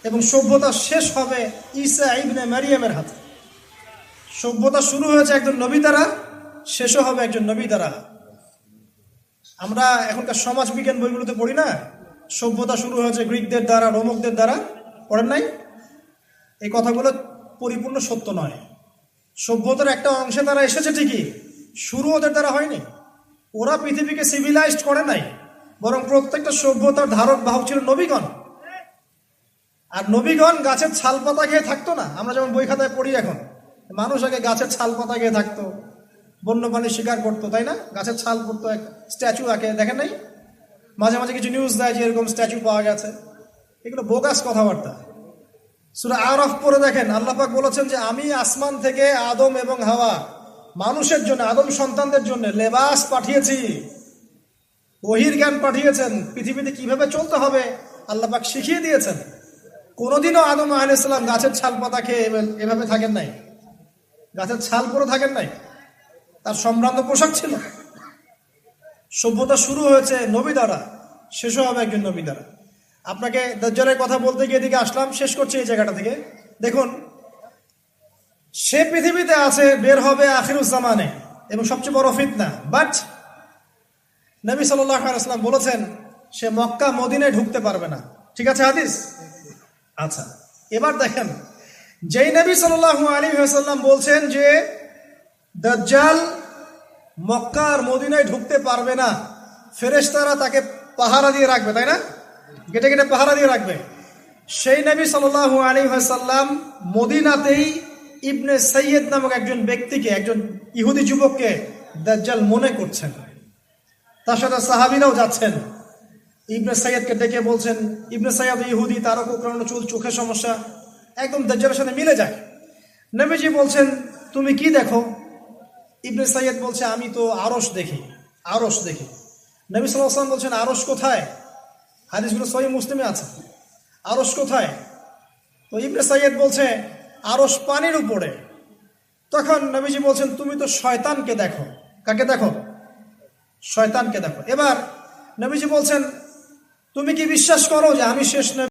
এবং সভ্যতা শেষ হবে ঈসা ইবনে মারিয়ামের হাতে। সভ্যতা শুরু হয়েছে একজন নবী দ্বারা, শেষও হবে একজন নবী দ্বারা। আমরা এখনকার সমাজ বিজ্ঞান বইগুলোতে পড়ি না, সভ্যতা শুরু হয়েছে গ্রিকদের দ্বারা, রোমকদের দ্বারা, পড়েন নাই? এই কথাগুলো পরিপূর্ণ সত্য নয়। সভ্যতার একটা অংশে তারা এসেছে ঠিকই, শুরু ওদের দ্বারা হয়নি। ওরা পৃথিবীকে সিভিলাইজড করে নাই, বরং প্রত্যেকটা সভ্যতার ধারক বাহক ছিল নবীগণ। আর নবীগণ গাছের ছাল পাতা খেয়ে থাকতো না। আমরা যেমন বই খাতায় পড়ি এখন, মানুষ আগে গাছের ছাল পাতা খেয়ে থাকতো, বন্যপ্রাণী শিকার করতো, তাই না? গাছের ছাল পড়তো, এক স্ট্যাচু আঁকে, দেখেন নাই? মাঝে মাঝে কিছু নিউজ দেয় যে এরকম স্ট্যাচু পাওয়া গেছে। এগুলো বোগাস কথাবার্তা। সূরা আরাফ পড়ে দেখেন, আল্লাহ পাক বলেছেন যে আমি আসমান থেকে আদম এবং হাওয়া, মানুষের জন্য, আদম সন্তানদের জন্য লেবাস পাঠিয়েছি, ওহীর জ্ঞান পাঠিয়েছেন, পৃথিবীতে কিভাবে চলতে হবে আল্লাহ পাক শিখিয়ে দিয়েছেন। কোনোদিনও আদম আলাইহিস সালাম গাছের ছাল পাতা খেয়ে এভাবে থাকেন নাই, গাছের ছাল পরে থাকেন নাই। তার সম্ভ্রান্ত পোশাক ছিল। সভ্যতা শুরু হয়েছে নবী দ্বারা, শেষও হবে একজন নবী দ্বারা। আপনাকে দাজ্জালের কথা বলতে গিয়ে এদিকে আসলাম, শেষ করছি এই জায়গাটা থেকে। দেখুন, সে পৃথিবীতে আছে, বের হবে আখিরুজ জামানে, এবং সবচেয়ে বড় ফিতনা। বাট নবী সাল্লাল্লাহু আলাইহি ওয়াসাল্লাম বলেছেন সে মক্কা মদিনায় ঢুকতে পারবে না। ঠিক আছে হাদিস? আচ্ছা, এবার দেখেন, যেই নবী সাল্লাল্লাহু আলাইহি ওয়াসাল্লাম বলছেন যে দাজ্জাল মক্কা আর মদিনায় ঢুকতে পারবে না, ফেরেশতারা তাকে পাহারা দিয়ে রাখবে, তাই না? গেটে গেটে পাহারা দিয়ে রাখবে। সেই নবী সাল্লাল্লাহু আলাইহি ওয়াসাল্লাম মদিনাতেই ইবনে সাইয়্যিদ নামক একজন ব্যক্তিকে, একজন ইহুদি যুবককে দাজ্জাল মনে করছেন। তার সাথে সাহাবীরাও যাচ্ছেন। ইবনে সাইয়্যিদকে ডেকে বলছেন, ইবনে সাইয়্যিদ ইহুদি, তারও কোঁকড়ানো চুল, চোখের সমস্যা, একদম দাজ্জালের সাথে মিলে যায়। নবীজি বলছেন তুমি কি দেখো? ইবনে সাইয়্যিদ বলছে আমি তো আরশ দেখি, আরশ দেখি। নবী সাল্লাল্লাহু আলাইহি ওয়াসাল্লাম বলছেন আরশ কোথায়? হাদিসগুলো সহিহ মুসলিমে আছে। আরশ কোথায়? তো ইবনে সাইয়্যিদ বলছে আরশ পানির উপরে। তখন নবীজি বলছেন তুমি তো শয়তানকে দেখো। কাকে দেখো? শয়তানকে দেখো। এবার নবীজি বলছেন তুমি কি বিশ্বাস করো যে আমি শেষ নবী?